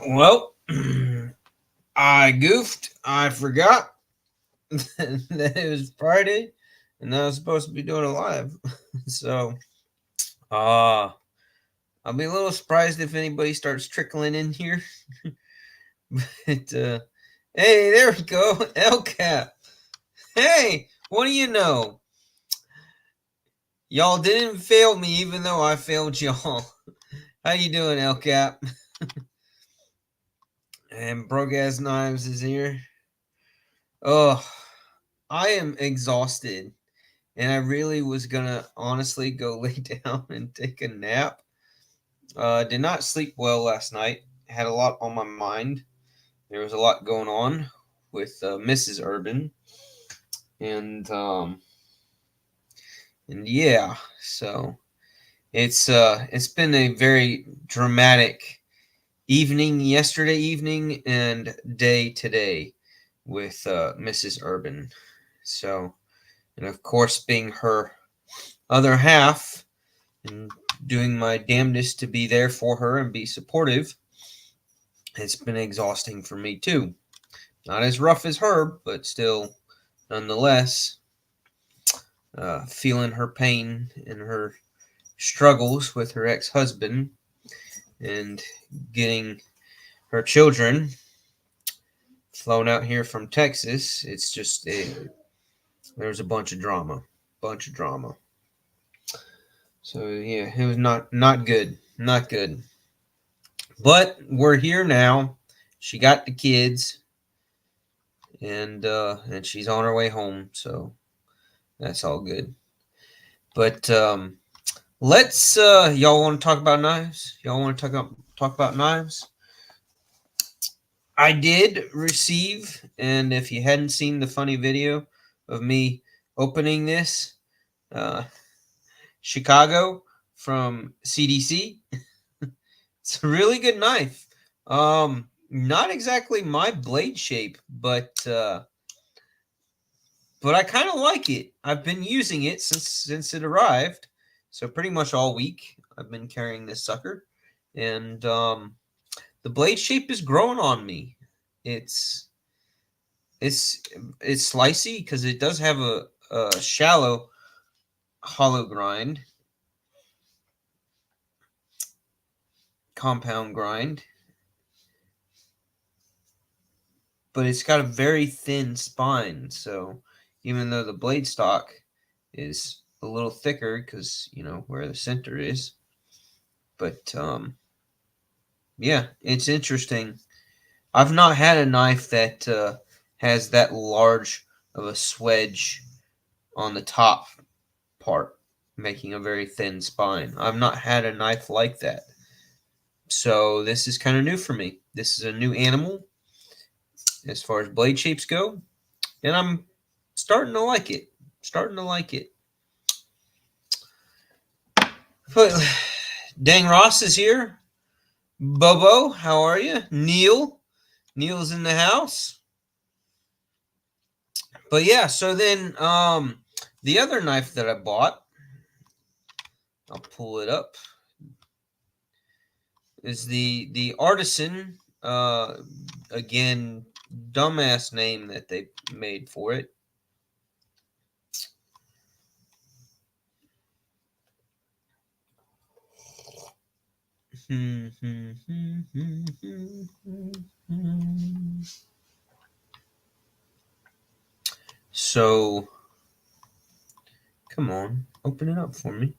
Well, I goofed. I forgot that it was Friday and I was supposed to be doing a live. So, uh, I'll be a little surprised if anybody starts trickling in here. But, hey, there we go. LCAP. Hey, what do you know? Y'all didn't fail me even though I failed y'all. How you doing, LCAP? And Broke Ass Knives is here. Oh, I am exhausted. And I really was gonna honestly go lay down and take a nap. Did not sleep well last night. Had a lot on my mind. There was a lot going on with Mrs. Urban, and yeah, so it's been a very dramatic evening yesterday evening and day today with Mrs. Urban. So, and of course, being her other half and doing my damnedest to be there for her and be supportive, it's been exhausting for me too. Not as rough as her, but still, nonetheless, feeling her pain and her struggles with her ex husband and getting her children flown out here from Texas. It's just there's a bunch of drama, bunch of drama. So yeah, it was not good, not good. But we're here now. She got the kids, and she's on her way home. So that's all good. But let's y'all want to talk about knives? Y'all want to talk about knives? I did receive, and if you hadn't seen the funny video of me opening this, uh, Chicago from CDC, it's a really good knife. Not exactly my blade shape, but I kind of like it. I've been using it since it arrived, so pretty much all week I've been carrying this sucker, and the blade shape is growing on me. It's it's it's slicey because it does have a shallow hollow grind, compound grind, but it's got a very thin spine. So even though the blade stock is a little thicker because where the center is, but yeah, it's interesting. I've not had a knife that has that large of a swedge on the top part, making a very thin spine. I've not had a knife like that. So this is kind of new for me. This is a new animal as far as blade shapes go, and I'm starting to like it. Starting to like it. But Dang Ross is here. Bobo, how are you? Neil's in the house. But yeah, so then the other knife that I bought, I'll pull it up, is the Artisan. Again, dumbass name that they made for it. So, come on, open it up for me.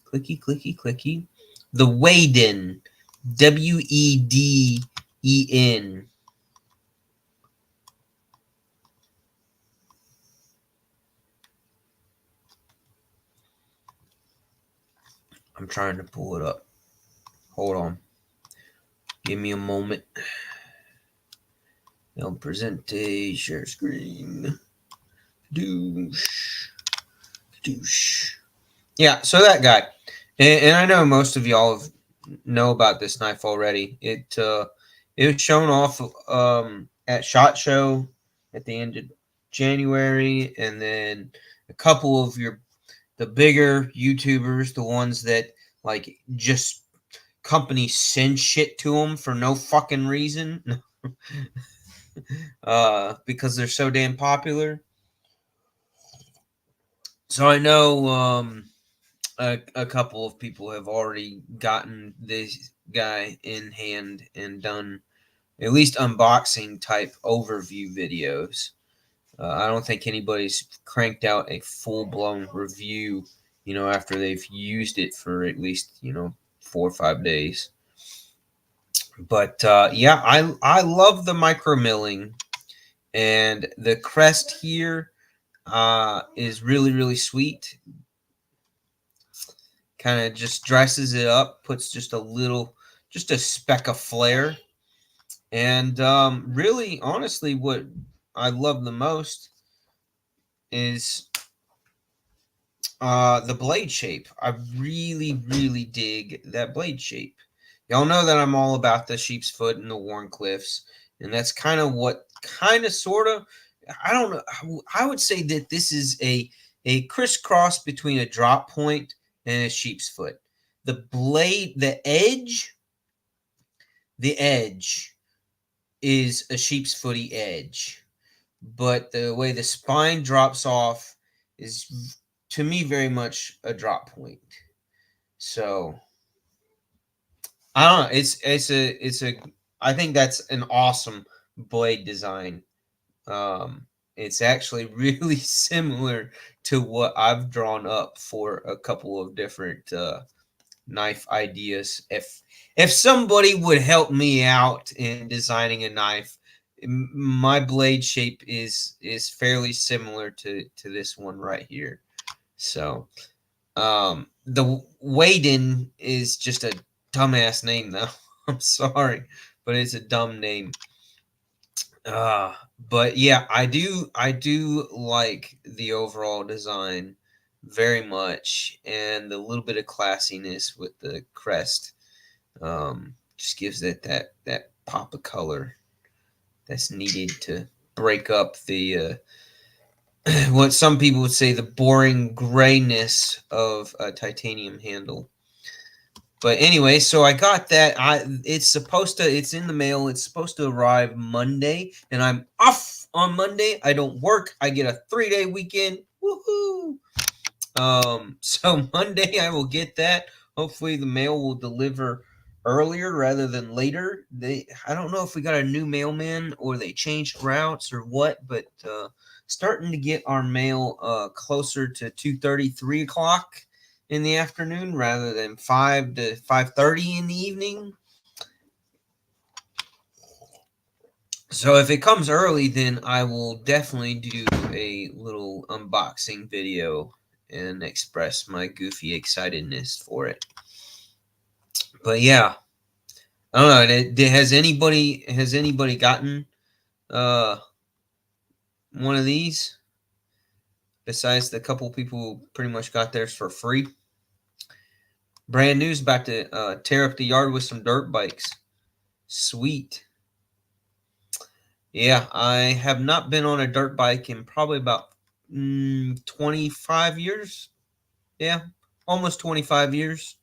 Clicky, clicky, clicky. The Weden. Weden. I'm trying to pull it up. Hold on. Give me a moment. El Presente, share screen. Douche. Yeah, so that guy. And I know most of y'all know about this knife already. It was shown off at SHOT Show at the end of January, and then a couple of your the bigger YouTubers, the ones that like just companies send shit to them for no fucking reason, because they're so damn popular. So I know a couple of people have already gotten this guy in hand and done at least unboxing type overview videos. I don't think anybody's cranked out a full blown review, after they've used it for at least 4 or 5 days. But yeah, I love the micro milling, and the crest here is really really sweet. Kind of just dresses it up, puts just a speck of flair. And really, honestly, what I love the most is the blade shape. I really, really dig that blade shape. Y'all know that I'm all about the sheep's foot and the Wharncliffes, and that's kind of what, kind of, sort of. I don't know. I would say that this is a crisscross between a drop point and a sheep's foot. The blade, the edge is a sheep's footy edge, but the way the spine drops off is, to me, very much a drop point. So I don't know. It's a I think that's an awesome blade design. It's actually really similar to what I've drawn up for a couple of different knife ideas. If somebody would help me out in designing a knife, my blade shape is fairly similar to this one right here. So the Waden is just a dumbass name, though. I'm sorry, but it's a dumb name. But yeah, I do like the overall design very much, and the little bit of classiness with the crest just gives it that pop of color that's needed to break up the what some people would say, the boring grayness of a titanium handle. But anyway, so I got that. It's in the mail. It's supposed to arrive Monday, and I'm off on Monday. I don't work. I get a 3-day weekend. Woohoo! So Monday I will get that. Hopefully the mail will deliver earlier rather than later. I don't know if we got a new mailman or they changed routes or what, but starting to get our mail closer to 2:30, 3 o'clock in the afternoon rather than 5 to 5:30 in the evening. So if it comes early, then I will definitely do a little unboxing video and express my goofy excitedness for it. But yeah, I don't know. Has anybody gotten uh one of these besides the couple people who pretty much got theirs for free? Brand new's about to tear up the yard with some dirt bikes. Sweet. Yeah, I have not been on a dirt bike in probably about 25 years. Yeah, almost 25 years.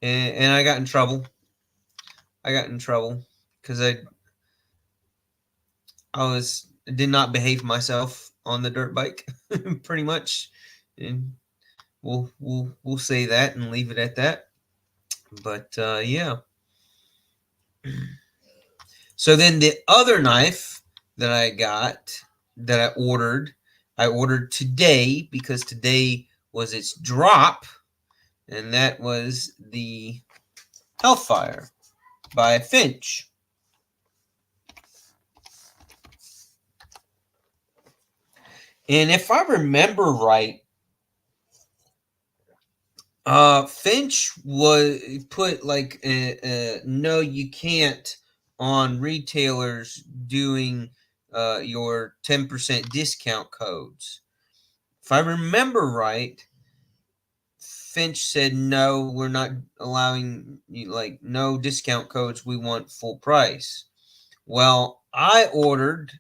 And I got in trouble. Because I did not behave myself on the dirt bike, pretty much. And we'll say that and leave it at that. But yeah. So then the other knife that I ordered today because today was its drop, and that was the Hellfire by Finch. And if I remember right, Finch was put like a no, you can't on retailers doing your 10% discount codes. If I remember right, Finch said no, we're not allowing like no discount codes. We want full price. Well, I ordered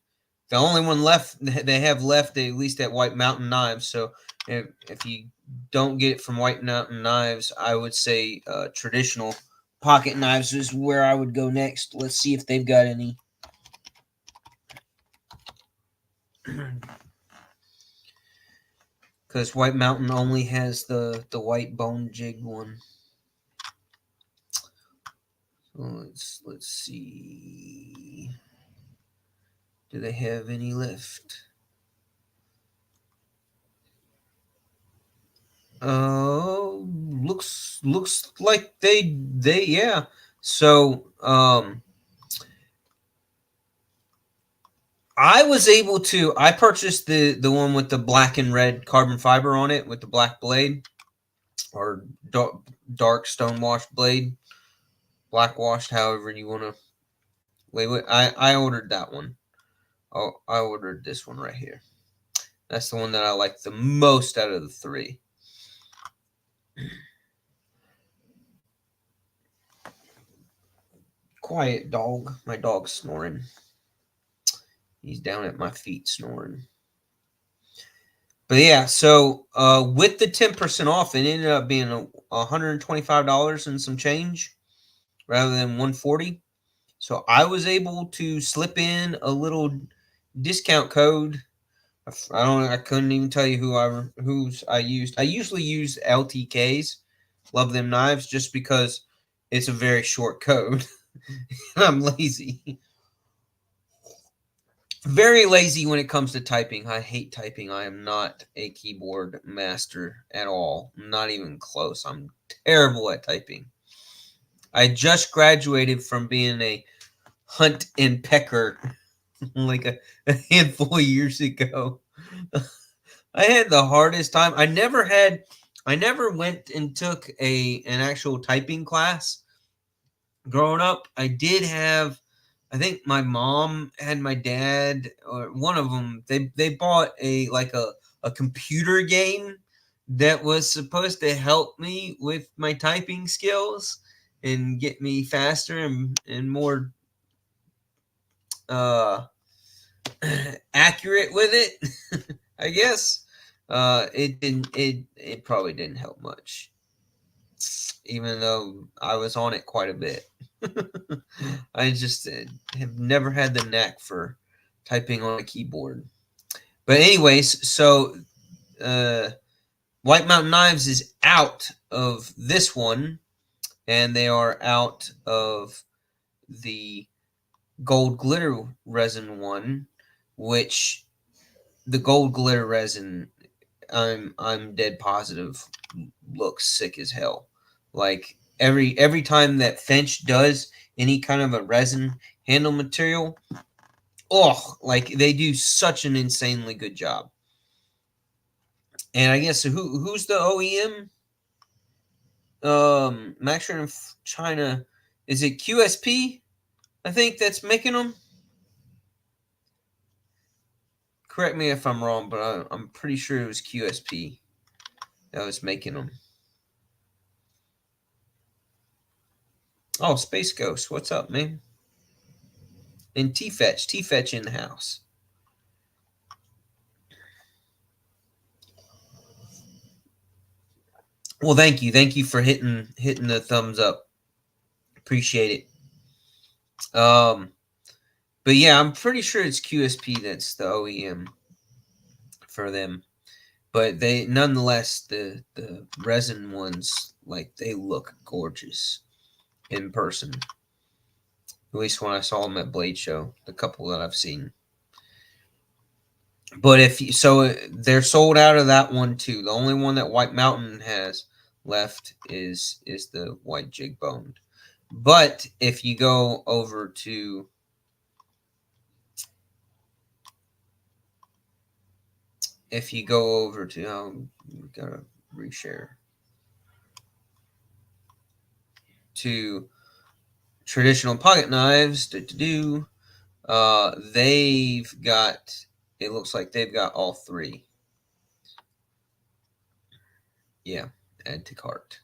The only one left they have left, at least at White Mountain Knives. So if you don't get it from White Mountain Knives, I would say traditional pocket knives is where I would go next. Let's see if they've got any. Because White Mountain only has the white bone jig one. So let's see. Do they have any left? Looks like they yeah. So I was able to. I purchased the one with the black and red carbon fiber on it with the black blade, or dark stone washed blade, black washed, however you want to. Wait, I ordered that one. Oh, I ordered this one right here. That's the one that I like the most out of the three. Quiet dog. My dog's snoring. He's down at my feet snoring. But yeah, so with the 10% off, it ended up being $125 and some change rather than $140. So I was able to slip in a little discount code. I couldn't even tell you whose I used. I usually use LTKs. Love them knives just because it's a very short code. I'm lazy. Very lazy when it comes to typing. I hate typing. I am not a keyboard master at all. Not even close. I'm terrible at typing. I just graduated from being a hunt and pecker like a handful of years ago. I had the hardest time. I never went and took an actual typing class growing up. I did have, I think my mom and my dad, or one of them, they bought a computer game that was supposed to help me with my typing skills and get me faster and more uh accurate with it. I guess it probably didn't help much, even though I was on it quite a bit. I just have never had the knack for typing on a keyboard. But anyways, so White Mountain Knives is out of this one, and they are out of the gold glitter resin one, which the gold glitter resin, I'm dead positive looks sick as hell. Like every time that Finch does any kind of a resin handle material, oh, like they do such an insanely good job. And I guess who's the OEM? Maxer in China. Is it QSP? I think that's making them. Correct me if I'm wrong, but I'm pretty sure it was QSP that was making them. Oh, Space Ghost, what's up, man? And T-Fetch in the house. Well, thank you for hitting the thumbs up. Appreciate it. But yeah, I'm pretty sure it's QSP that's the OEM for them. But they nonetheless the resin ones, like, they look gorgeous in person. At least when I saw them at Blade Show, the couple that I've seen. But they're sold out of that one too. The only one that White Mountain has left is the white jig boned. But if you go over to gotta reshare to traditional pocket knives, they've got, it looks like they've got all three. Yeah, add to cart.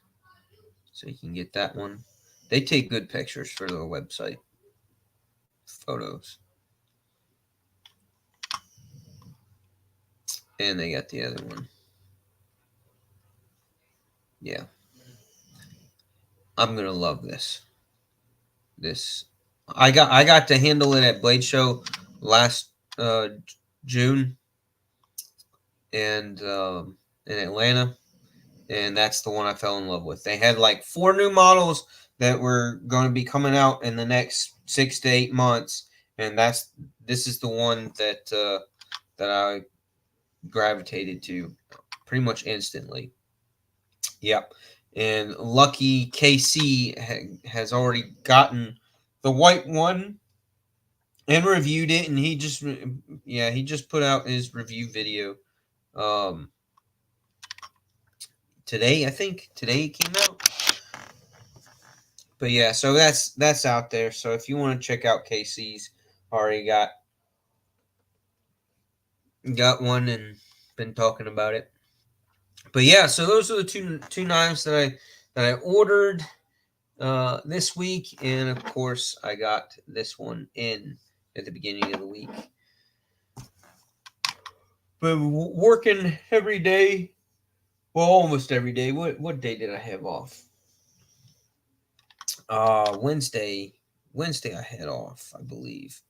So you can get that one. They take good pictures for their website photos. And they got the other one. Yeah. I'm gonna love this. I got to handle it at Blade Show last June and in Atlanta, and that's the one I fell in love with. They had like 4 new models that were going to be coming out in the next 6 to 8 months, and this is the one that I gravitated to pretty much instantly. Yep. And lucky KC has already gotten the white one and reviewed it, and he just put out his review video um today. I think today it came out. But yeah, so that's out there. So if you want to check out KC's, already got one and been talking about it. But yeah, so those are the two knives that I ordered this week, and of course I got this one in at the beginning of the week. But working every day, well, almost every day. What day did I have off? Wednesday. Wednesday I had off, I believe,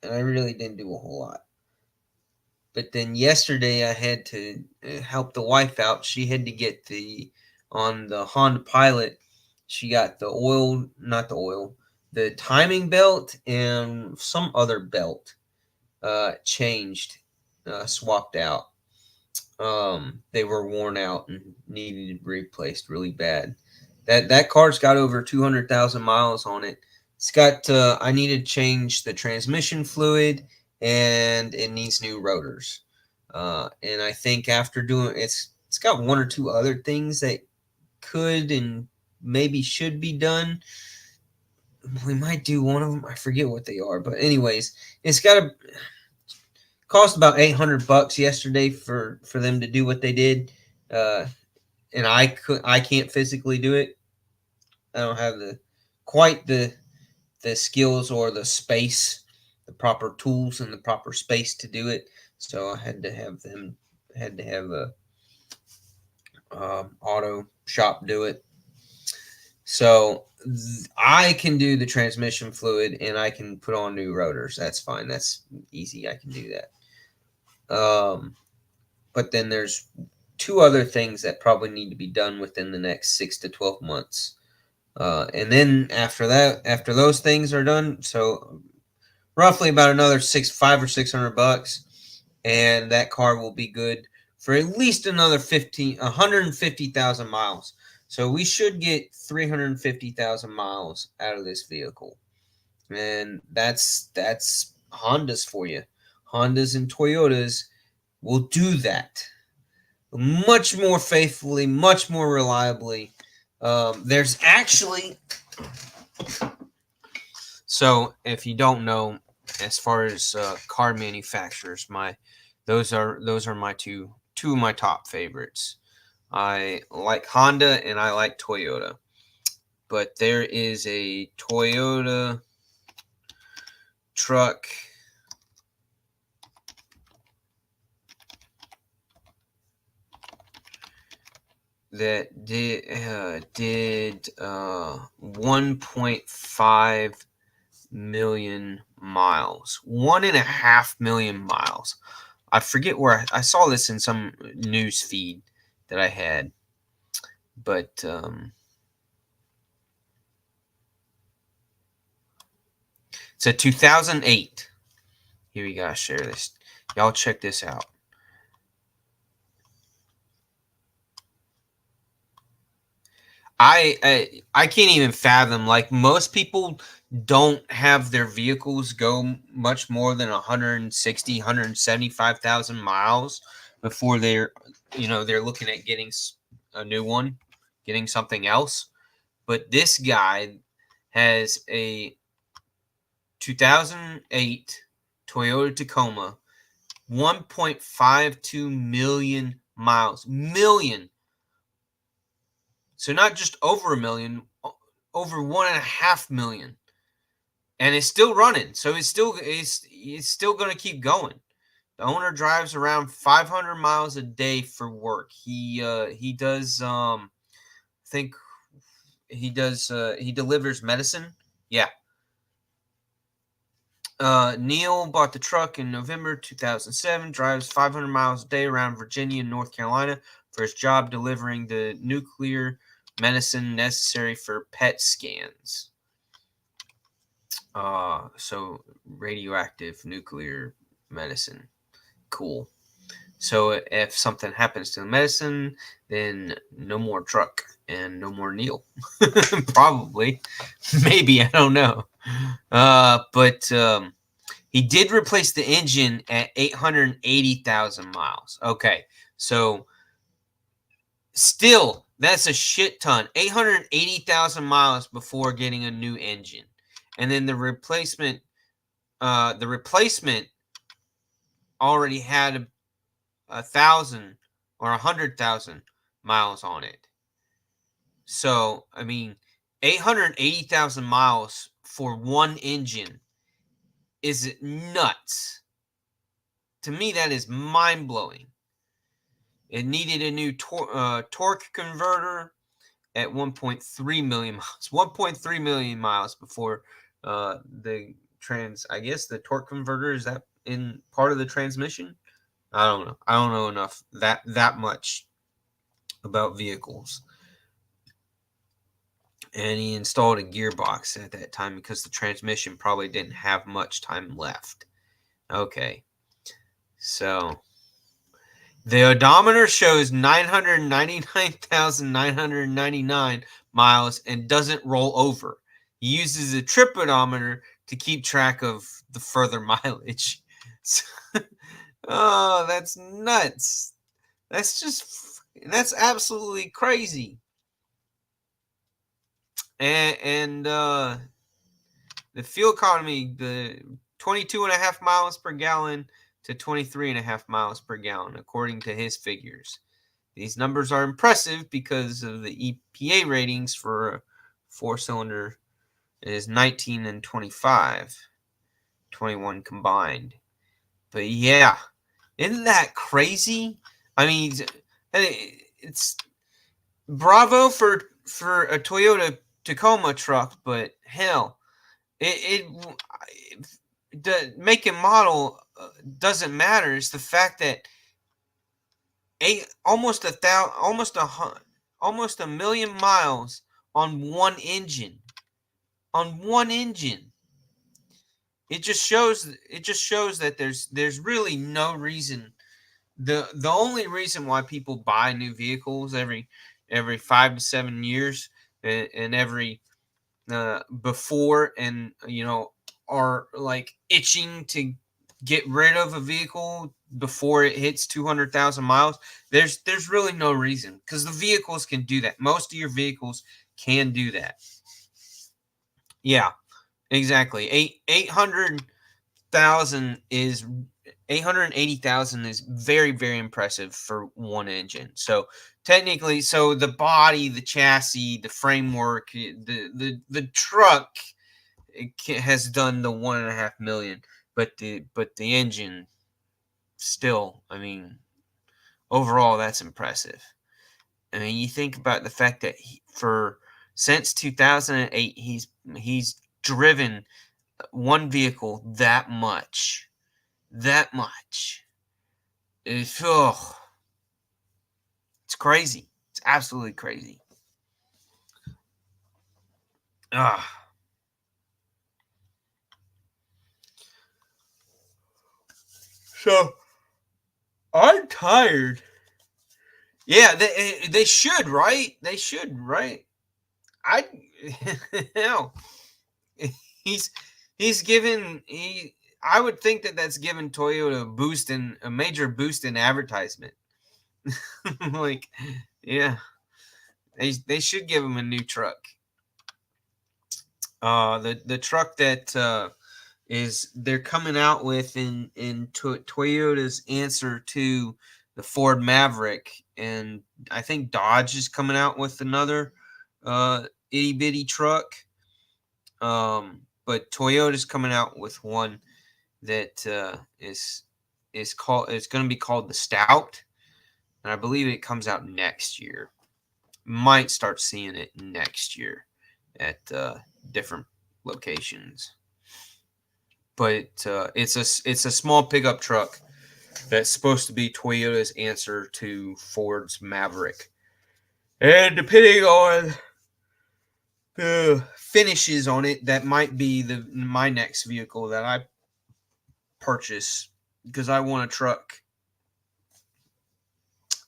and I really didn't do a whole lot. But then yesterday I had to help the wife out. She had to get on the Honda Pilot. She got the timing belt and some other belt changed, swapped out. They were worn out and needed replaced really bad. That car's got over 200,000 miles on it. It's got I need to change the transmission fluid, and it needs new rotors. And I think after doing it's got one or two other things that could and maybe should be done. We might do one of them. I forget what they are, but anyways, it's got to cost about $800 yesterday for them to do what they did. And I can't physically do it. I don't have quite the skills or the space, the proper tools and the proper space to do it. So I had to have a auto shop do it. So I can do the transmission fluid and I can put on new rotors. That's fine. That's easy. I can do that. But then there's 2 other things that probably need to be done within the next 6 to 12 months. And then after those things are done, so roughly about another $500 or $600, and that car will be good for at least another 150,000 miles. So we should get 350,000 miles out of this vehicle, and that's Hondas for you. Hondas and Toyotas will do that much more faithfully, much more reliably. There's actually, so if you don't know, as far as car manufacturers, those are my two of my top favorites. I like Honda and I like Toyota, but there is a Toyota truck that did 1.5 million miles, 1.5 million miles. I forget where I saw this in some news feed that I had, but it's a 2008. Here we gotta share this. Y'all check this out. I can't even fathom. Like, most people don't have their vehicles go much more than 160, 175,000 miles before they're looking at getting a new one, getting something else. But this guy has a 2008 Toyota Tacoma, 1.52 million miles. Million. So not just over a million, over 1.5 million, and it's still running. So it's still going to keep going. The owner drives around 500 miles a day for work. He does think he does he delivers medicine. Yeah. Neil bought the truck in November 2007, drives 500 miles a day around Virginia and North Carolina for his job delivering the nuclear medicine necessary for PET scans. So radioactive nuclear medicine. Cool. So if something happens to the medicine, then no more truck and no more Neil. Probably. Maybe, I don't know. But he did replace the engine at 880,000 miles. Okay, so still, that's a shit ton. 880,000 miles before getting a new engine. And then the replacement already had 1,000 or 100,000 miles on it. So, I mean, 880,000 miles for one engine is nuts. To me, that is mind-blowing. It needed a new torque converter at 1.3 million miles. 1.3 million miles before the I guess the torque converter, is that in part of the transmission? I don't know. I don't know enough that much about vehicles. And he installed a gearbox at that time because the transmission probably didn't have much time left. Okay. So the odometer shows 999,999 miles and doesn't roll over. He uses a trip odometer to keep track of the further mileage. Oh, that's nuts. That's absolutely crazy. And the fuel economy, the 22.5 miles per gallon to 23.5 miles per gallon, according to his figures. These numbers are impressive because of the EPA ratings for a four-cylinder is 19 and 25, 21 combined. But yeah, isn't that crazy? I mean, it's bravo for a Toyota Tacoma truck, but hell, the make and model doesn't matter. It's the fact that almost a million miles on one engine. On one engine. It just shows that there's really no reason. The only reason why people buy new vehicles every 5 to 7 years and every before, and are like itching to get rid of a vehicle before it hits 200,000 miles, there's really no reason, because the vehicles can do that. Most of your vehicles can do that. Yeah, exactly. 880,000 is very, very impressive for one engine. So technically, the body, the chassis, the framework, the truck, has done the 1.5 million, but the engine still, I mean, overall, that's impressive. I mean, you think about the fact that since 2008, he's driven one vehicle that much. It's crazy. It's absolutely crazy. So I'm tired. Yeah, they should, right? They should, right? Hell, he's given I would think that's given Toyota a major boost in advertisement. Like, yeah, they should give him a new truck. The truck that they're coming out with in Toyota's answer to the Ford Maverick, and I think Dodge is coming out with another itty bitty truck. But Toyota's coming out with one that is is called. It's going to be called the Stout, and I believe it comes out next year. Might start seeing it next year at different locations. But it's a small pickup truck that's supposed to be Toyota's answer to Ford's Maverick. And depending on the finishes on it, that might be my next vehicle that I purchase, because I want a truck.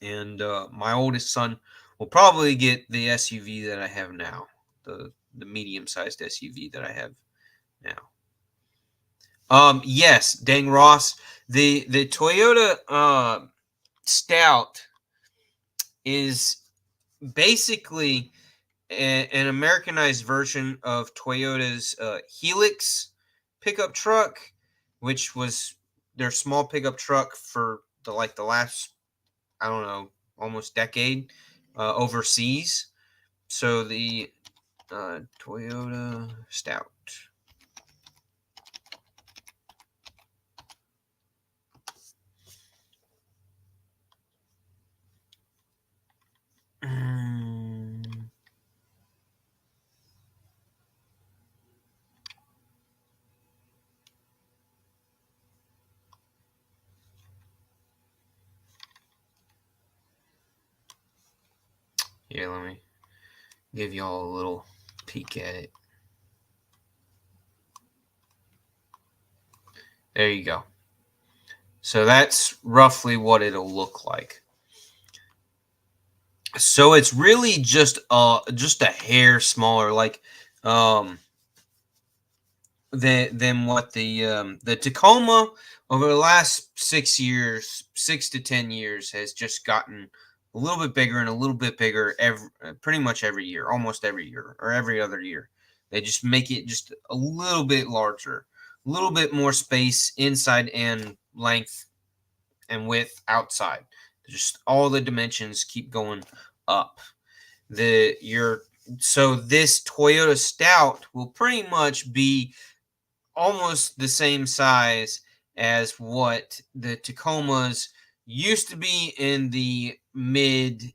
And my oldest son will probably get the SUV that I have now, the medium-sized SUV that I have now. Yes, Dang Ross, the Toyota Stout is basically an Americanized version of Toyota's Helix pickup truck, which was their small pickup truck for the last, I don't know, almost decade overseas. So the Toyota Stout. Here, let me give y'all a little peek at it. There you go. So that's roughly what it'll look like. So it's really just a hair smaller, like than what the Tacoma over the last 6 years, 6 to 10 years, has just gotten a little bit bigger and a little bit bigger pretty much every year, almost every year or every other year. They just make it just a little bit larger, a little bit more space inside and length and width outside. Just all the dimensions keep going up. So this Toyota Stout will pretty much be almost the same size as what the Tacomas used to be in the mid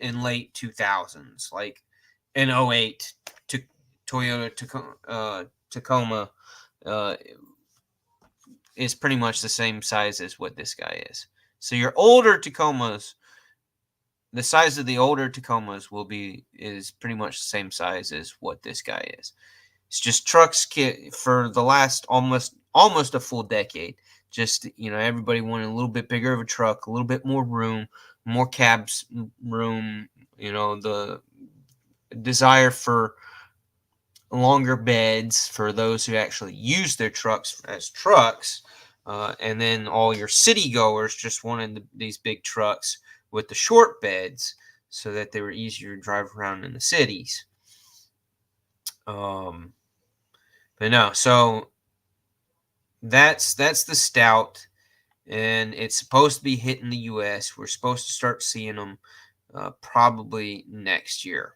and late 2000s, like in 08. Toyota Tacoma is pretty much the same size as what this guy is. So your older Tacomas, the size of the older Tacomas is pretty much the same size as what this guy is. It's just trucks for the last almost a full decade. Just, everybody wanted a little bit bigger of a truck, a little bit more room, more cabs room, the desire for longer beds for those who actually use their trucks as trucks. And then all your city goers just wanted these big trucks with the short beds so that they were easier to drive around in the cities. But no, so that's the Stout, and it's supposed to be hitting the U.S. We're supposed to start seeing them probably next year.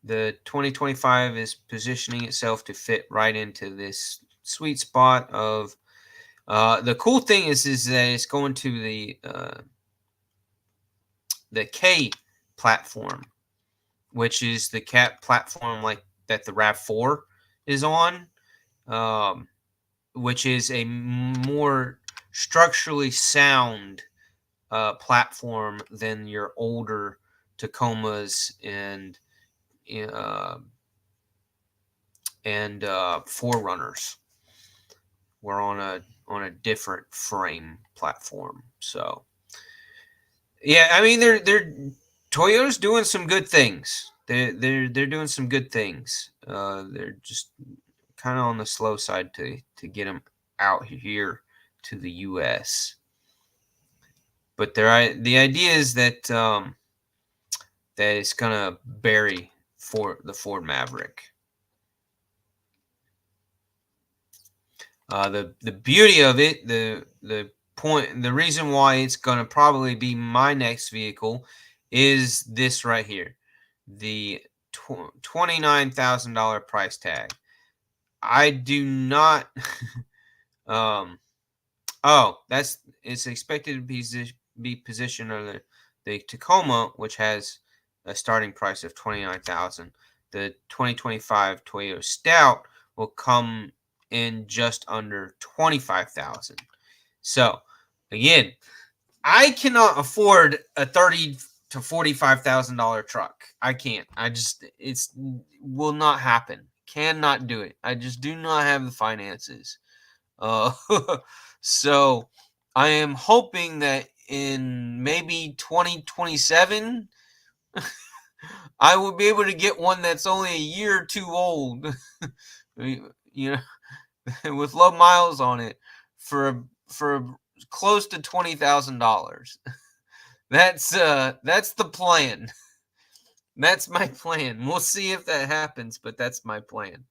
The 2025 is positioning itself to fit right into this sweet spot of the cool thing is that it's going to the K platform, which is the cat platform like that the RAV4 is on, which is a more structurally sound platform than your older Tacomas and 4Runners. We're on a different frame platform. So yeah, I mean they're Toyota's doing some good things. They're doing some good things. They're just kind of on the slow side to get them out here to the U.S. But the idea is that that it's gonna bury the Ford Maverick. The beauty of it, the reason why it's gonna probably be my next vehicle is this right here, the $29,000 price tag. I do not. um. Oh, it's expected to be positioned on the Tacoma, which has a starting price of 29,000. The 2025 Toyota Stout will come in just under 25,000. So, again, I cannot afford a $30,000 to $45,000 truck. I can't. It's will not happen. Cannot do it. I just do not have the finances. Uh, so I am hoping that in maybe 2027, I will be able to get one that's only a year or two old, you know, with low miles on it for close to $20,000. That's the plan. That's my plan. We'll see if that happens, but that's my plan.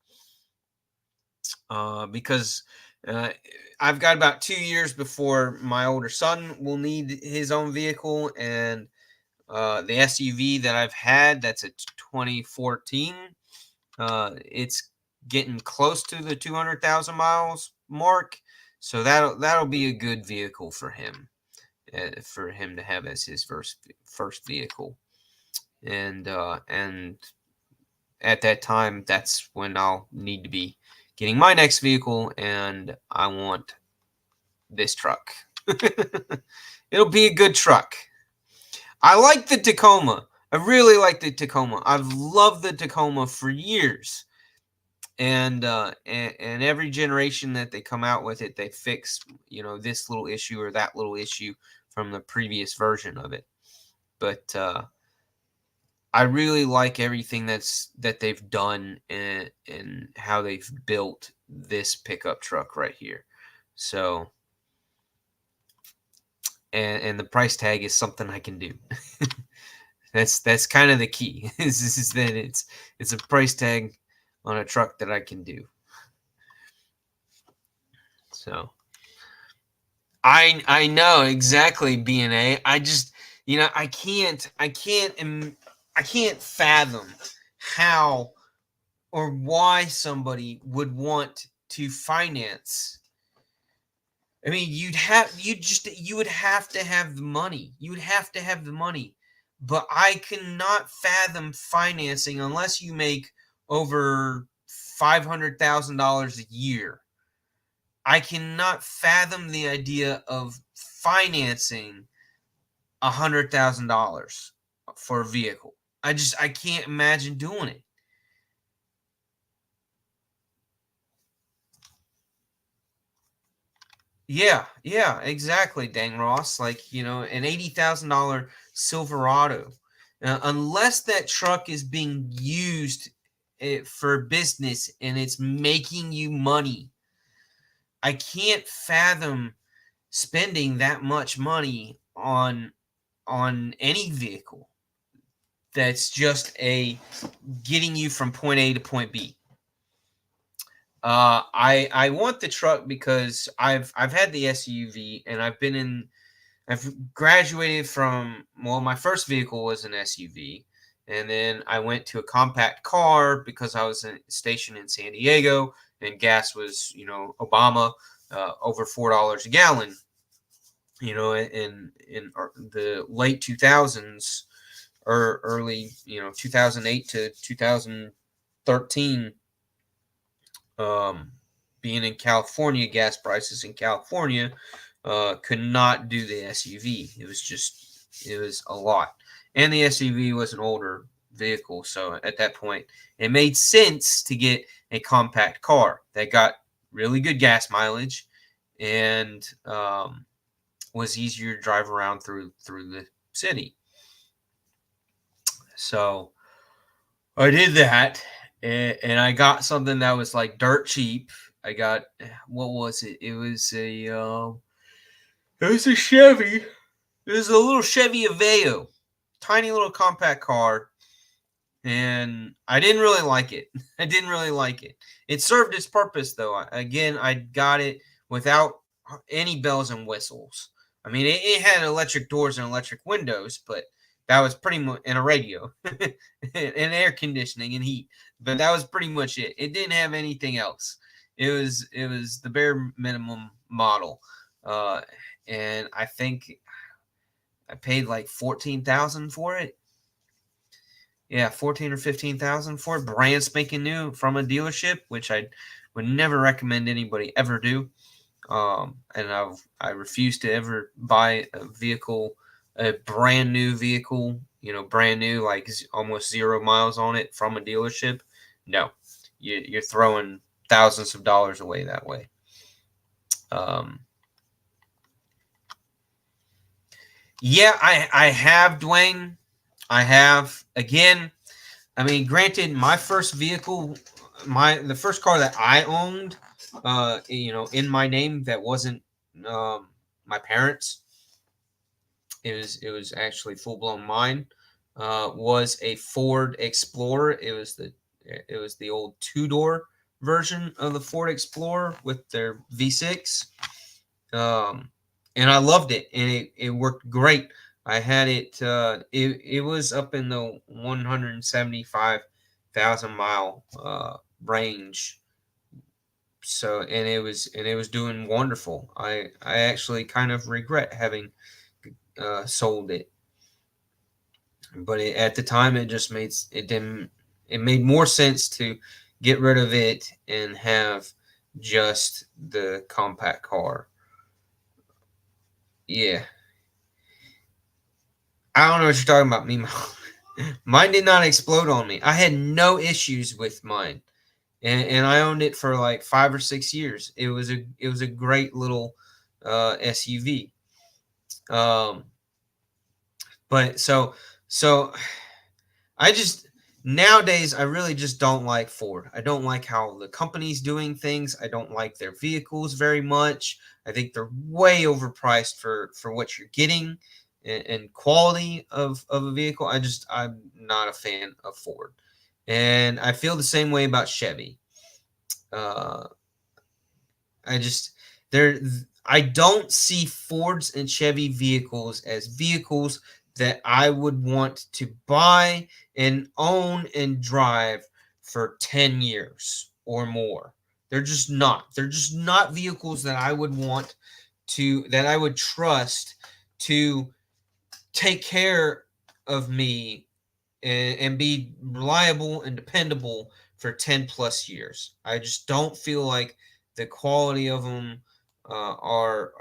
Because uh, I've got about 2 years before my older son will need his own vehicle, and the SUV that I've had, that's a 2014. It's getting close to the 200,000 miles mark, so that'll be a good vehicle for him to have as his first vehicle, and at that time, that's when I'll need to be getting my next vehicle, and I want this truck. It'll be a good truck. I like the Tacoma. I really like the Tacoma. I've loved the Tacoma for years. And every generation that they come out with it, they fix, this little issue or that little issue from the previous version of it. But I really like everything that they've done and how they've built this pickup truck right here. So, and the price tag is something I can do. That's kind of the key. is that it's a price tag on a truck that I can do. So I know exactly, BNA. I just I can't fathom how or why somebody would want to finance. I mean, you would have to have the money. You would have to have the money. But I cannot fathom financing unless you make over $500,000 a year. I cannot fathom the idea of financing $100,000 for a vehicle. I can't imagine doing it. Yeah, exactly, Dang Ross. Like, an $80,000 Silverado. Unless that truck is being used for business and it's making you money, I can't fathom spending that much money on any vehicle that's just getting you from point A to point B. I want the truck because I've had the SUV and I've graduated from, well, my first vehicle was an SUV, and then I went to a compact car because I was stationed in San Diego and gas was, Obama, over $4 a gallon, in the late 2000s or early, 2008 to 2013. Being in California, gas prices in California could not do the SUV. It was a lot. And the SUV was an older vehicle. So at that point, it made sense to get a compact car that got really good gas mileage and was easier to drive around through the city. So I did that, and I got something that was like dirt cheap. I got, what was it? It was a Chevy. It was a little Chevy Aveo, tiny little compact car, and I didn't really like it. I didn't really like it. It served its purpose though. I got it without any bells and whistles. I mean, it had electric doors and electric windows, but That was pretty much, and a radio, and air conditioning and heat. But that was pretty much it. It didn't have anything else. It was the bare minimum model, uh, and I think I paid like 14,000 for it. Yeah, 14 or 15,000 for it, brand spanking new from a dealership, which I would never recommend anybody ever do. And I refuse to ever buy a vehicle, a brand new vehicle, brand new, like almost 0 miles on it from a dealership. No, you're throwing thousands of dollars away that way. Um, yeah, I have, Dwayne. I have. Again, I mean, granted, my first vehicle, the first car that I owned, in my name that wasn't my parents. It was actually full blown mine. Was a Ford Explorer. It was the old 2-door version of the Ford Explorer with their V6. Um, and I loved it, and it worked great. I had it. It was up in the 175,000 mile range. So, and it was doing wonderful. I actually kind of regret having sold it, but at the time it made more sense to get rid of it and have just the compact car. Yeah, I don't know what you're talking about, me. Mine did not explode on me. I had no issues with mine, and I owned it for like 5 or 6 years. It was a great little SUV. Um, but so I just nowadays I really just don't like Ford. I don't like how the company's doing things. I don't like their vehicles very much. I think they're way overpriced for what you're getting and quality of a vehicle. I'm not a fan of Ford. And I feel the same way about Chevy. Uh I just there I don't see Fords and Chevy vehicles as vehicles that I would want to buy and own and drive for 10 years or more. They're just not. They're just not vehicles that I would want that I would trust to take care of me and be reliable and dependable for 10 plus years. I just don't feel like the quality of them are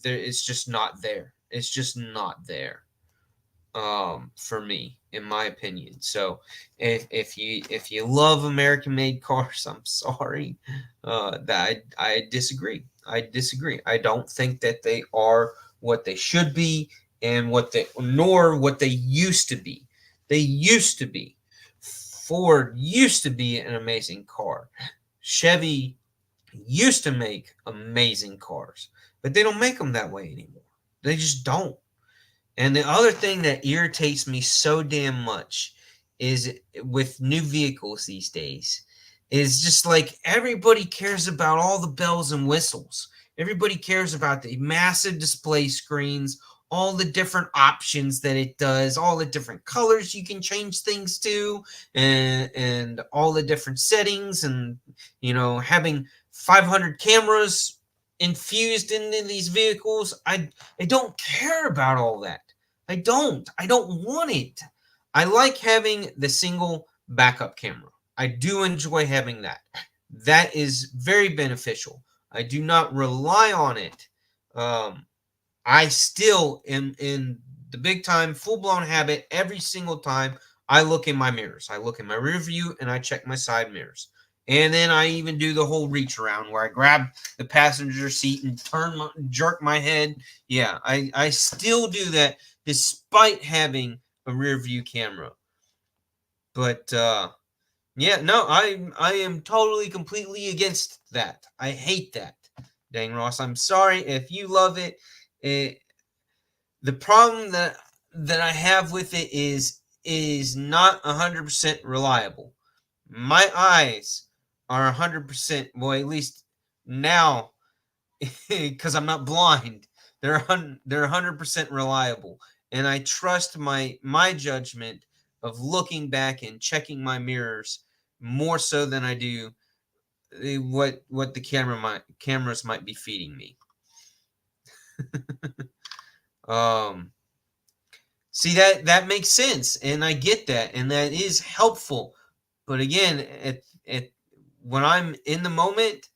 there. It's just not there. It's just not there for me, in my opinion. So if you love American made cars, I'm sorry that I disagree. I disagree. I don't think that they are what they should be, and what they used to be. They used to be. Ford used to be an amazing car. Chevy used to make amazing cars, but they don't make them that way anymore. They just don't. And the other thing that irritates me so damn much is with new vehicles these days is just like everybody cares about all the bells and whistles. Everybody cares about the massive display screens, all the different options that it does, all the different colors you can change things to, and all the different settings, and having 500 cameras infused into these vehicles. I don't care about all that. I don't. I don't want it. I like having the single backup camera. I do enjoy having that. That is very beneficial. I do not rely on it. I still am in the big time, full blown habit every single time I look in my mirrors. I look in my rear view and I check my side mirrors. And then I even do the whole reach around where I grab the passenger seat and jerk my head. Yeah, I still do that despite having a rear view camera. But yeah, no, I am totally completely against that. I hate that. Dang, Ross, I'm sorry if you love it. The problem that I have with it is not 100% reliable. My eyes are 100%, well, at least now, because I'm not blind. They're 100% reliable. and I trust my judgment of looking back and checking my mirrors more so than I do what the cameras might be feeding me. See, that makes sense, and I get that, and that is helpful. But again, at when I'm in the moment,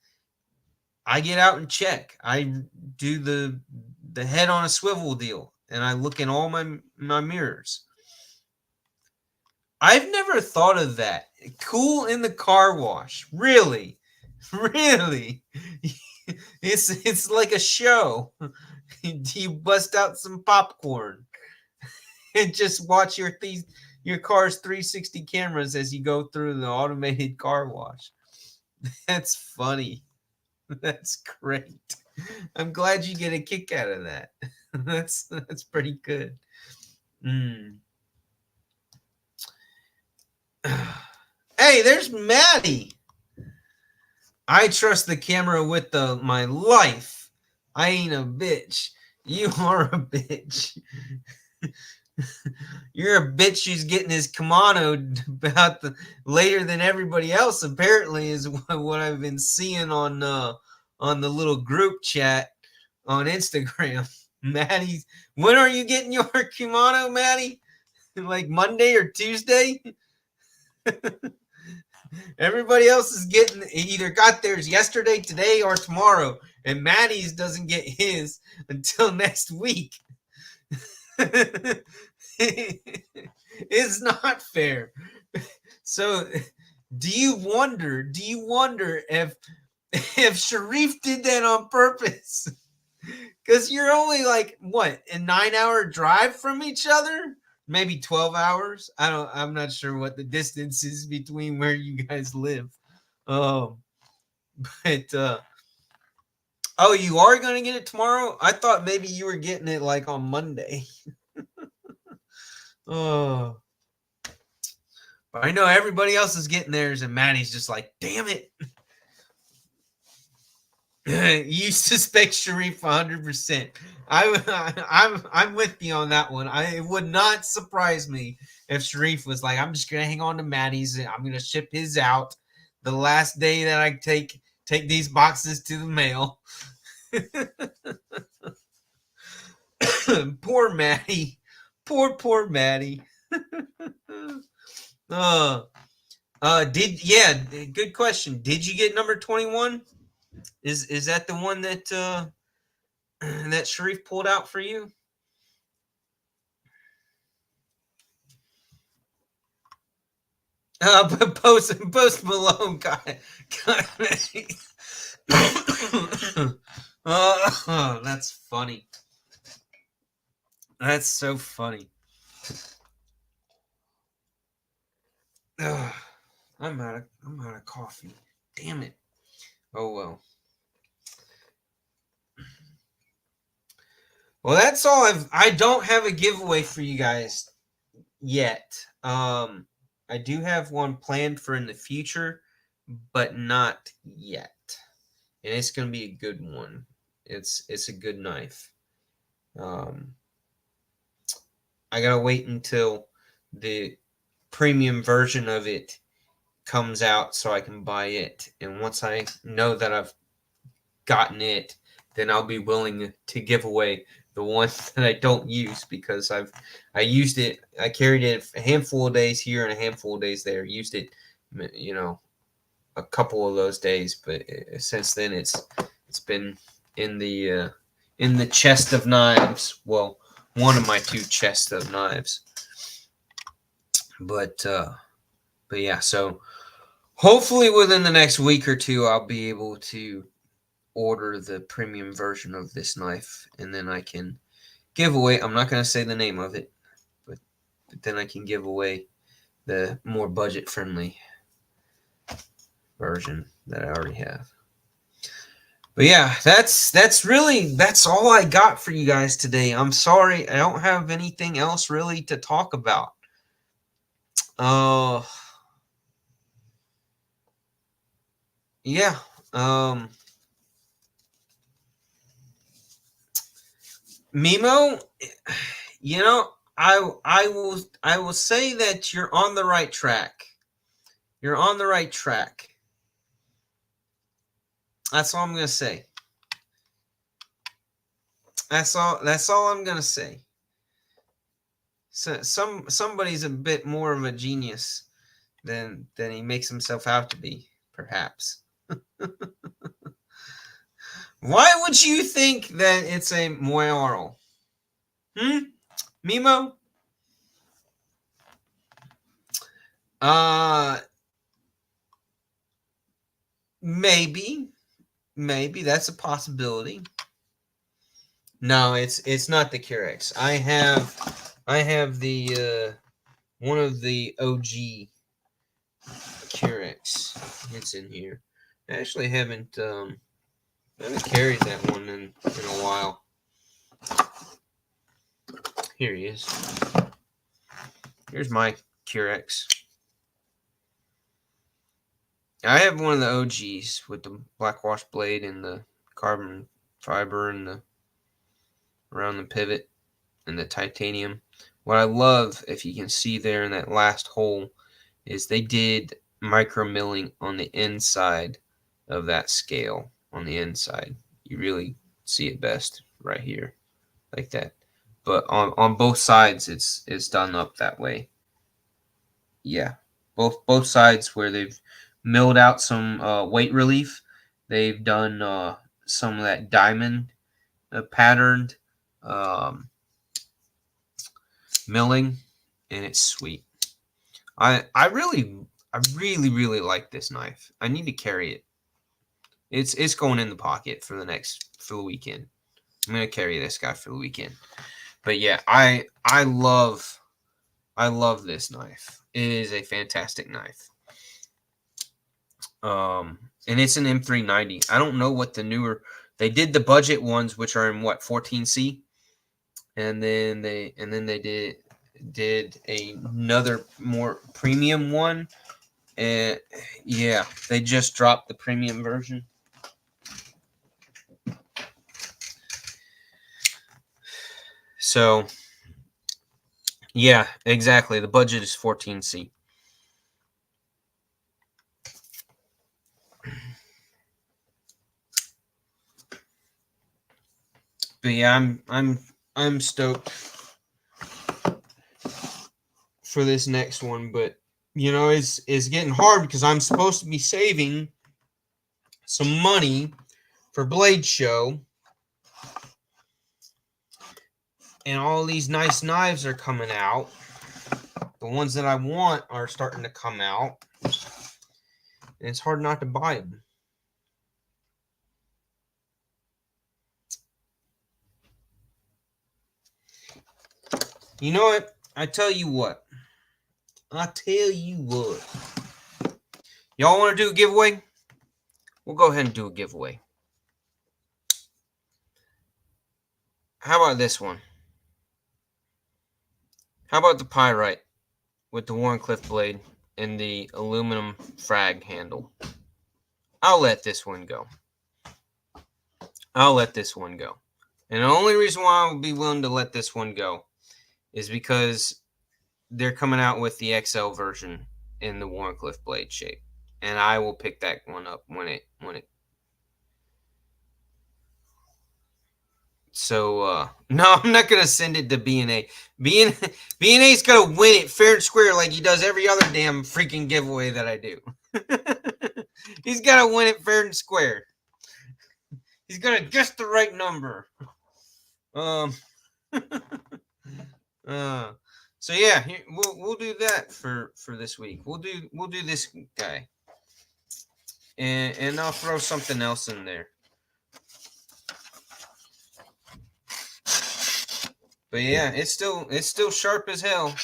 I get out and check. I do the head on a swivel deal, and I look in all my mirrors. I've never thought of that. Cool in the car wash. Really? Really? It's like a show. You bust out some popcorn and just watch your car's 360 cameras as you go through the automated car wash. That's funny. That's great. I'm glad you get a kick out of that. That's pretty good. Hey, there's Maddie. I trust the camera with my life. I ain't a bitch. You are a bitch. You're a bitch who's getting his kimono about later than everybody else. Apparently, is what I've been seeing on the little group chat on Instagram. Maddie, when are you getting your kimono, Maddie? Like Monday or Tuesday? Everybody else is either got theirs yesterday, today, or tomorrow, and Maddie's doesn't get his until next week. It's not fair. So, do you wonder if Sharif did that on purpose? Because you're only like what, a 9-hour drive from each other? Maybe 12 hours. I'm not sure what the distance is between where you guys live. But oh, you are going to get it tomorrow? I thought maybe you were getting it like on Monday. Oh. But I know everybody else is getting theirs, and Maddie's just like, damn it. You suspect Sharif 100%. I'm with you on that one. It would not surprise me if Sharif was like, I'm just gonna hang on to Maddie's and I'm gonna ship his out the last day that I take these boxes to the mail. Poor Maddie. Poor Maddie. Good question. Did you get number 21? Is that the one that that Sharif pulled out for you? Post Malone got oh, that's funny. That's so funny. I'm out of coffee. Damn it. Oh well. Well, that's all I don't have a giveaway for you guys yet. I do have one planned for in the future, but not yet. And it's going to be a good one. It's a good knife. I got to wait until the premium version of it comes out so I can buy it. And once I know that I've gotten it, then I'll be willing to give away the one that I don't use, because I used it. I carried it a handful of days here and a handful of days there. Used it, a couple of those days, but since then it's been in the chest of knives. Well, one of my two chests of knives. But yeah, so hopefully within the next week or two, I'll be able to order the premium version of this knife, and then I can give away. I'm not going to say the name of it, but then I can give away the more budget friendly version that I already have. But yeah, that's all I got for you guys today. I'm sorry, I don't have anything else really to talk about. Yeah. Mimo, You know, I will say that you're on the right track. You're on the right track. That's all I'm gonna say. That's all I'm gonna say. So somebody's a bit more of a genius than he makes himself out to be, perhaps. Why would you think that it's a Moyarl? Mimo? Maybe. Maybe that's a possibility. No, it's not the Curex. I have the one of the OG Curex. It's in here. I actually haven't carried that one in a while. Here he is. Here's my Curex. I have one of the OGs with the black wash blade and the carbon fiber and the around the pivot and the titanium. What I love, if you can see there in that last hole, is they did micro milling on the inside of that scale. On the inside, you really see it best right here, like that. But on both sides, it's done up that way. Yeah, both sides where they've milled out some weight relief. They've done some of that diamond patterned milling, and it's sweet. I really like this knife. I need to carry it. It's going in the pocket for the weekend. I'm gonna carry this guy for the weekend. But yeah, I love this knife. It is a fantastic knife. And it's an M390. I don't know what the newer. They did the budget ones, which are in what 14C, and then they did another more premium one, and yeah, they just dropped the premium version. So yeah, exactly. The budget is 14C. But yeah, I'm stoked for this next one, but you know, it's getting hard because I'm supposed to be saving some money for Blade Show, and all these nice knives are coming out. The ones that I want are starting to come out, and it's hard not to buy them. You know what? I tell you what. Y'all want to do a giveaway? We'll go ahead and do a giveaway. How about this one? How about the Pyrite with the Wharncliffe blade and the aluminum frag handle? I'll let this one go. And the only reason why I would be willing to let this one go is because they're coming out with the XL version in the Wharncliffe blade shape, and I will pick that one up when it. So no, I'm not gonna send it to B&A. B&A's gonna win it fair and square like he does every other damn freaking giveaway that I do. He's gotta win it fair and square. He's gonna guess the right number. So yeah, we'll do that for this week. We'll do this guy, and I'll throw something else in there. But yeah, it's still sharp as hell.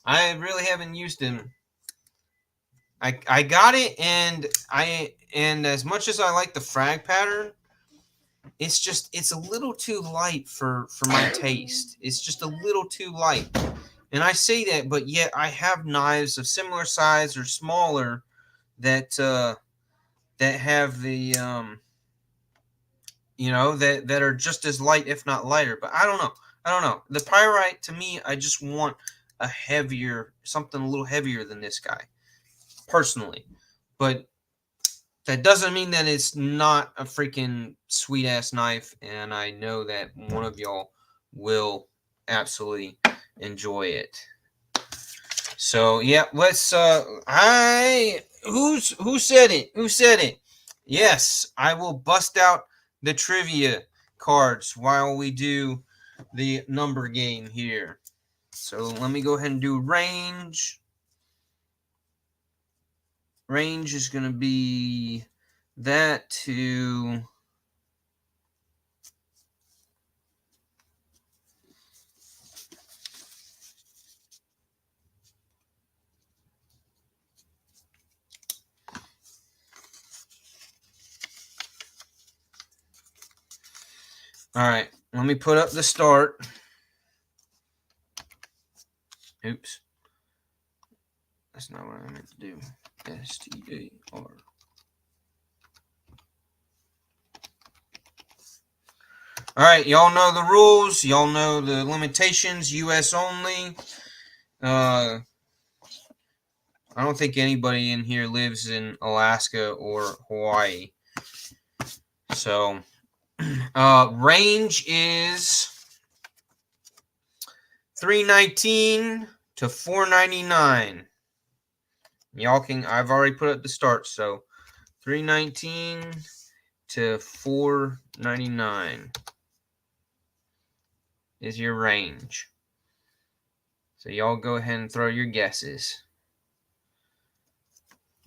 I really haven't used him. I got it, and as much as I like the frag pattern, it's a little too light for my taste. It's just a little too light. And I say that, but yet I have knives of similar size or smaller that have the that are just as light, if not lighter. But I don't know. I don't know. The pyrite, to me, I just want something a little heavier than this guy, personally. But that doesn't mean that it's not a freaking sweet ass knife, and I know that one of y'all will absolutely enjoy it. So yeah, let's who said it? Who said it? Yes, I will bust out the trivia cards while we do the number game here. So let me go ahead and do range. Range is going to be that to all right, let me put up the start. Oops. That's not what I meant to do. STAR. All right, y'all know the rules. Y'all know the limitations. U.S. only. I don't think anybody in here lives in Alaska or Hawaii. So, range is 319 to 499. Y'all can. I've already put up the start. So, 319 to 499 is your range. So y'all go ahead and throw your guesses.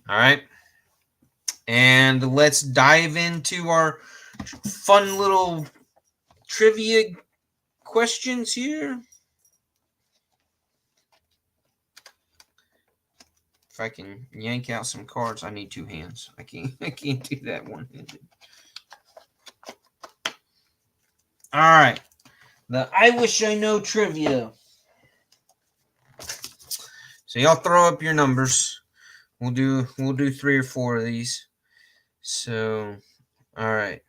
All right. And let's dive into our fun little trivia questions here. If I can yank out some cards, I need two hands. I can't do that one-handed. All right. The I Wish I Know trivia. So y'all throw up your numbers. We'll do 3 or 4 of these. So, all right.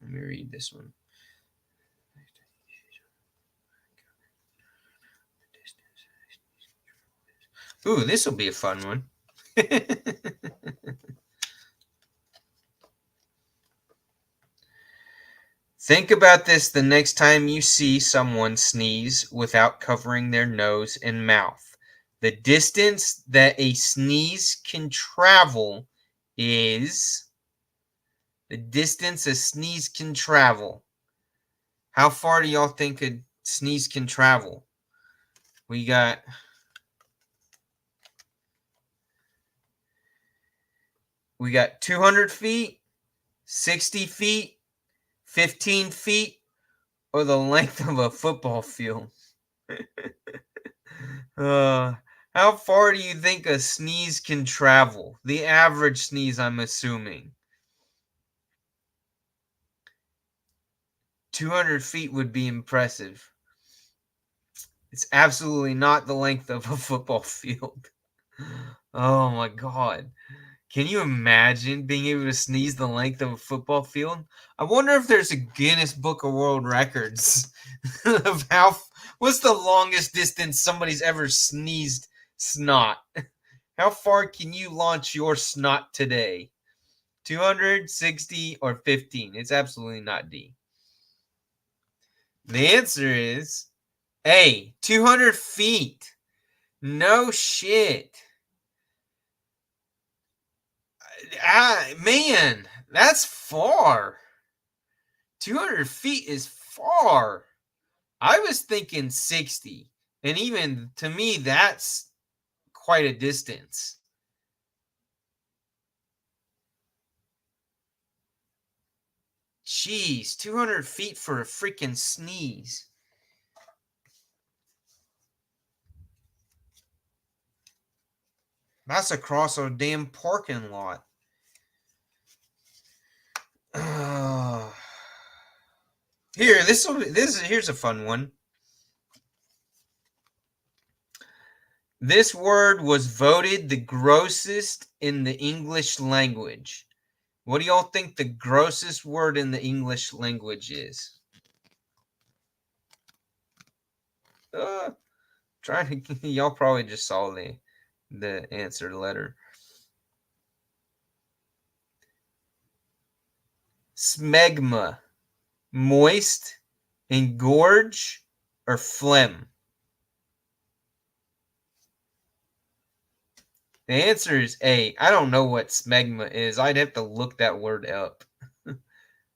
Let me read this one. Ooh, this will be a fun one. Think about this the next time you see someone sneeze without covering their nose and mouth. The distance that a sneeze can travel is the distance a sneeze can travel. How far do y'all think a sneeze can travel? We got 200 feet, 60 feet, 15 feet, or the length of a football field. How far do you think a sneeze can travel? The average sneeze, I'm assuming. 200 feet would be impressive. It's absolutely not the length of a football field. Oh my God. Can you imagine being able to sneeze the length of a football field? I wonder if there's a Guinness Book of World Records of what's the longest distance somebody's ever sneezed snot. How far can you launch your snot today? 260 or 15? It's absolutely not D. The answer is A, 200 feet. No shit. Man, that's far. 200 feet is far. I was thinking 60. And even to me, that's quite a distance. Jeez, 200 feet for a freaking sneeze. That's across a damn parking lot. Here's a fun one. This word was voted the grossest in the English language. What do y'all think the grossest word in the English language is? Trying to, y'all probably just saw the answer letter. Smegma, moist, engorge, or phlegm? The answer is A. I don't know what smegma is. I'd have to look that word up.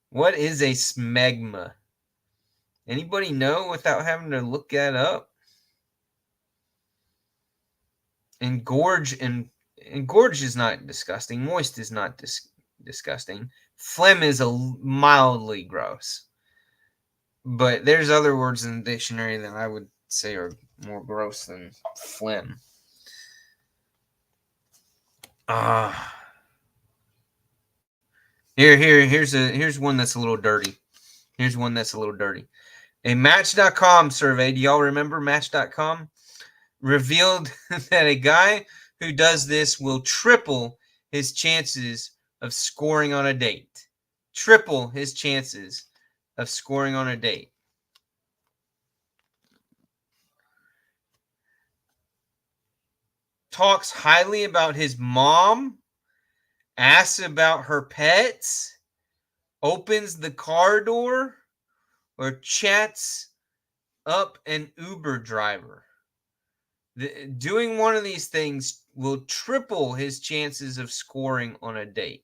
What is a smegma? Anybody know without having to look that up? Engorge is not disgusting. Moist is not disgusting. Phlegm is mildly gross. But there's other words in the dictionary that I would say are more gross than phlegm. Here's one that's a little dirty. Here's one that's a little dirty. A Match.com survey, do y'all remember Match.com? Revealed that a guy who does this will triple his chances of scoring on a date. Triple his chances of scoring on a date. Talks highly about his mom, asks about her pets, opens the car door, or chats up an Uber driver. Doing one of these things will triple his chances of scoring on a date.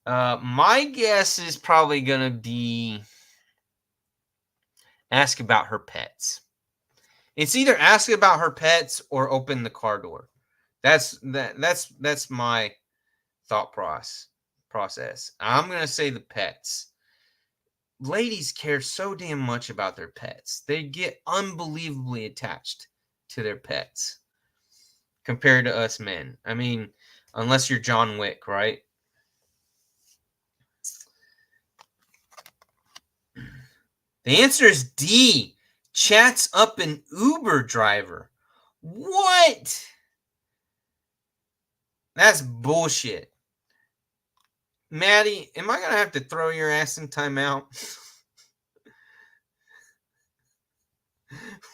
My guess is probably going to be ask about her pets. It's either ask about her pets or open the car door. That's my thought process. I'm going to say the pets. Ladies care so damn much about their pets. They get unbelievably attached to their pets compared to us men. I mean, unless you're John Wick, right? The answer is D. Chats up an Uber driver. What? That's bullshit. Maddie, am I going to have to throw your ass in timeout?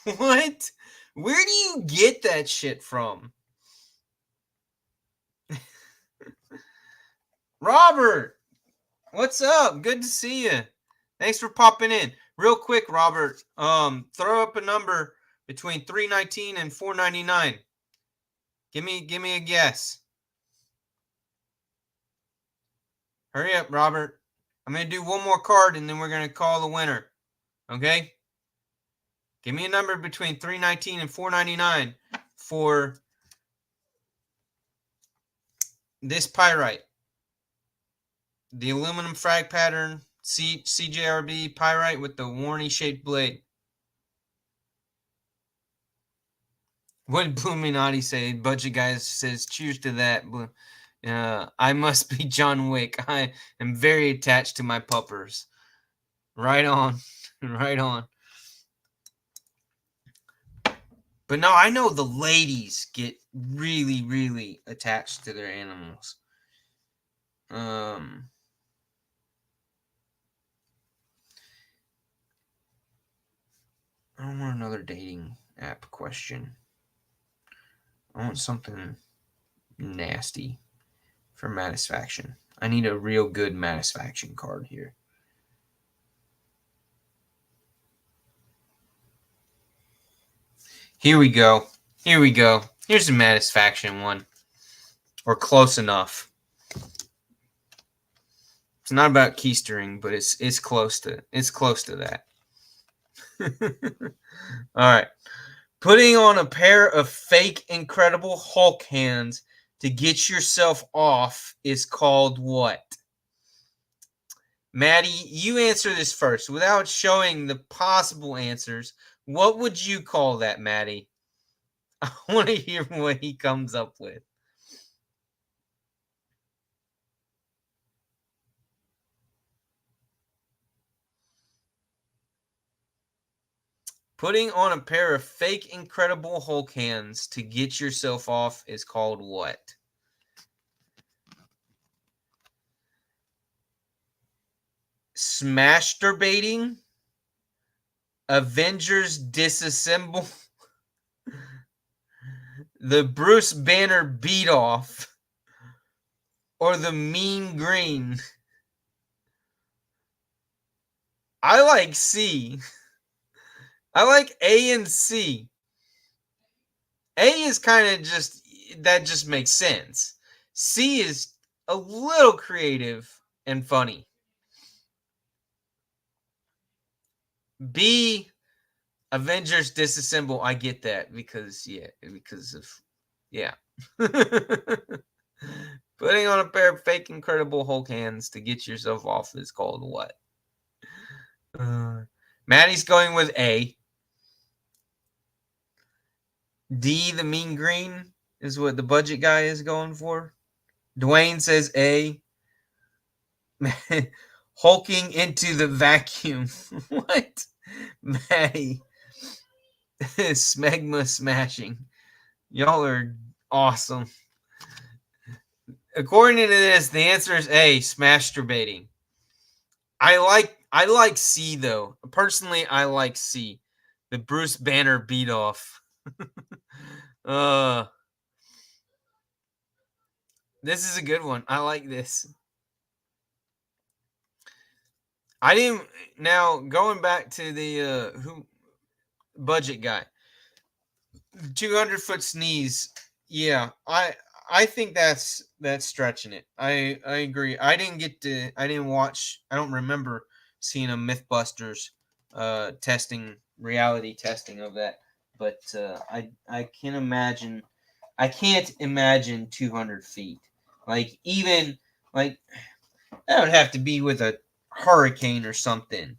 What? Where do you get that shit from? Robert, what's up? Good to see you. Thanks for popping in. Real quick, Robert, throw up a number between 319 and 499. Give me a guess. Hurry up, Robert. I'm going to do one more card and then we're going to call the winner. Okay? Give me a number between 319 and 499 for this pyrite. The aluminum frag pattern CJRB pyrite with the warny shaped blade. What did Bluminati say? Budget Guys says, cheers to that. I must be John Wick. I am very attached to my puppers. Right on. Right on. But no, I know the ladies get really, really attached to their animals. I don't want another dating app question. I want something nasty for Matisfaction. I need a real good Matisfaction card here. Here we go. Here we go. Here's a Matisfaction one. Or close enough. It's not about keystering, but it's close to that. All right. Putting on a pair of fake Incredible Hulk hands to get yourself off is called what? Maddie, you answer this first. Without showing the possible answers, what would you call that, Maddie? I want to hear what he comes up with. Putting on a pair of fake Incredible Hulk hands to get yourself off is called what? Smashterbating, Avengers Disassemble, the Bruce Banner Beat Off, or the Mean Green. I like C. I like A and C. A is kind of just, that just makes sense. C is a little creative and funny. B, Avengers Disassemble, I get that because of putting on a pair of fake Incredible Hulk hands to get yourself off is called what? Maddie's going with A. D, the Mean Green, is what the budget guy is going for. Dwayne says A. Hulking into the vacuum. What? Maddie. Smegma smashing. Y'all are awesome. According to this, the answer is A, smashterbating. I like C though. Personally, I like C. The Bruce Banner beat off. This is a good one. I like this. I didn't. Now going back to the budget guy, 200-foot sneeze. Yeah, I think that's stretching it. I agree. I didn't watch. I don't remember seeing a MythBusters reality testing of that. But I can imagine. I can't imagine 200 feet. Like even like that would have to be with a hurricane or something.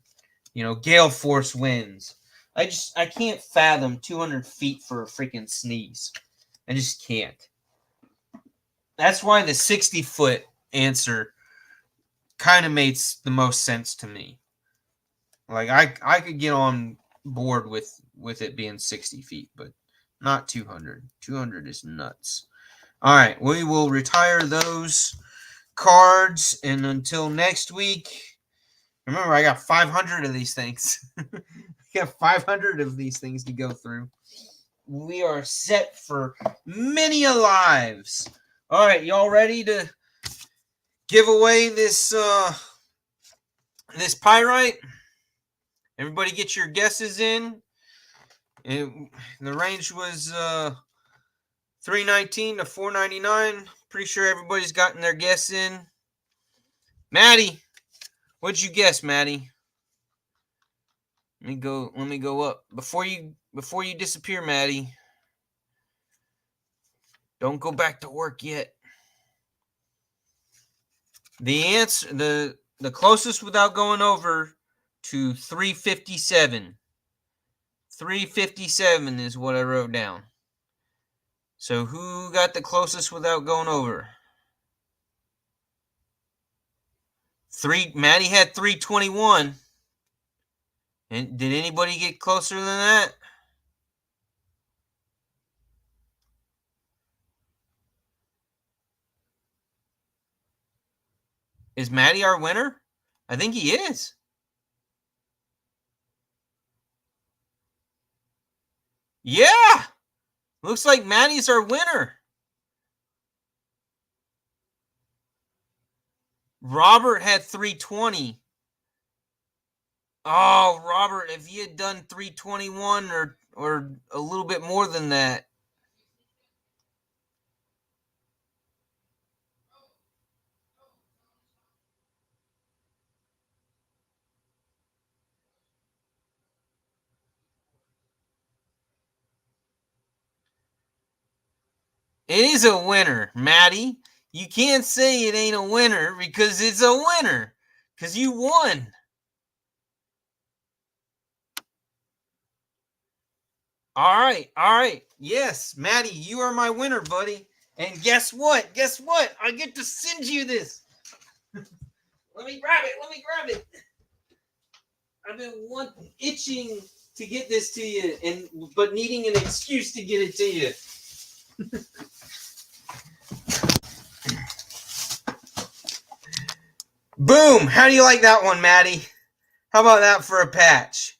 Gale force winds. I can't fathom 200 feet for a freaking sneeze. I just can't. That's why the 60-foot answer kind of makes the most sense to me. Like I could get on board with it being 60 feet, but not 200. 200 is nuts. All right, we will retire those cards, and until next week, remember I got 500 of these things. I got 500 of these things to go through. We are set for many a lives. All right, y'all ready to give away this pyrite? Everybody get your guesses in. The range was 319 to 499. Pretty sure everybody's gotten their guess in. Maddie, what'd you guess, Maddie? Let me go up. Before you disappear, Maddie. Don't go back to work yet. The answer, the closest without going over to 357. 357 is what I wrote down. So who got the closest without going over? Maddie had 321. And did anybody get closer than that? Is Maddie our winner? I think he is. Yeah! Looks like Maddie's our winner. Robert had 320. Oh, Robert, if you had done 321 or a little bit more than that. It is a winner, Maddie. You can't say it ain't a winner because it's a winner. Because you won. All right. Yes, Maddie, you are my winner, buddy. And guess what? I get to send you this. Let me grab it. I've been itching to get this to you, but needing an excuse to get it to you. Boom! How do you like that one, Maddie? How about that for a patch?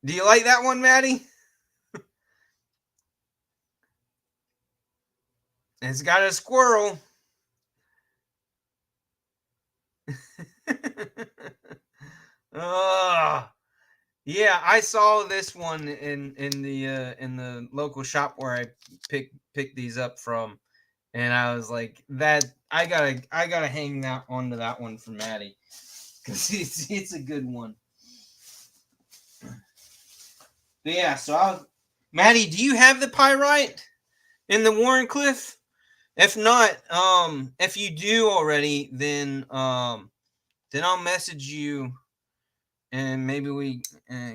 Do you like that one, Maddie? It's got a squirrel. Yeah, I saw this one in the local shop where I picked these up from, and I was like, that I gotta hang that onto that one for Maddie, because it's a good one. But yeah, so Maddie, do you have the pyrite in the Warrenclyffe? If not, if you do already, then I'll message you, and maybe we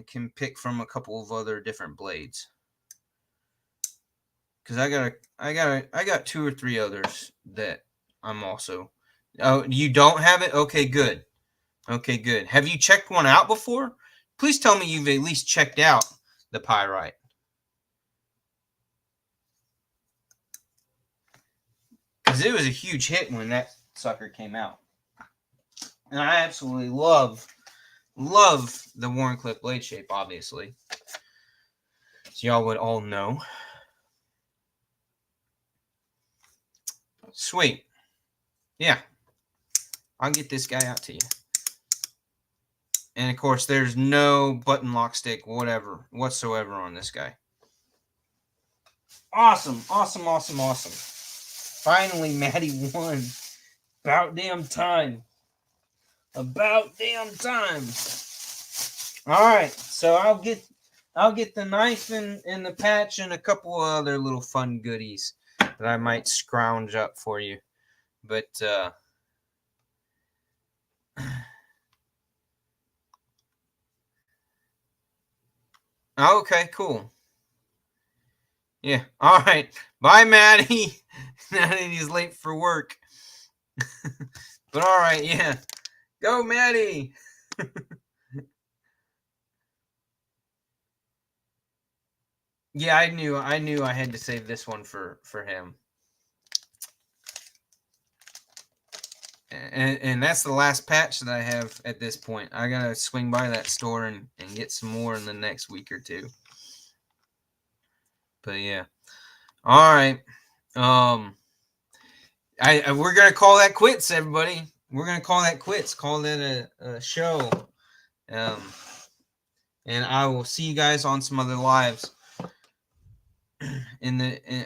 can pick from a couple of other different blades. Because I got 2 or 3 others that I'm also. Oh, you don't have it? Okay, good. Okay, good. Have you checked one out before? Please tell me you've at least checked out the pyrite. Because it was a huge hit when that sucker came out. And I absolutely love the Warrenclyffe blade shape, obviously. So y'all would all know. Sweet. Yeah. I'll get this guy out to you. And of course, there's no button lock stick, whatsoever on this guy. Awesome. Finally, Maddie won. About damn time. All right, so I'll get the knife and the patch and a couple of other little fun goodies that I might scrounge up for you. But okay, cool. Yeah. All right. Bye, Maddie. Now that he's late for work. But all right, yeah. Go, Maddie. Yeah, I knew I had to save this one for him. And that's the last patch that I have at this point. I gotta swing by that store and get some more in the next week or two. But yeah. All right. We're gonna call that quits, everybody. We're gonna call that quits. Call that a show. And I will see you guys on some other lives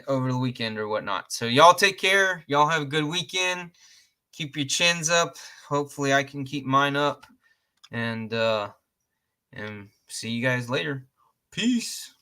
over the weekend or whatnot. So y'all take care. Y'all have a good weekend. Keep your chins up. Hopefully I can keep mine up. And see you guys later. Peace.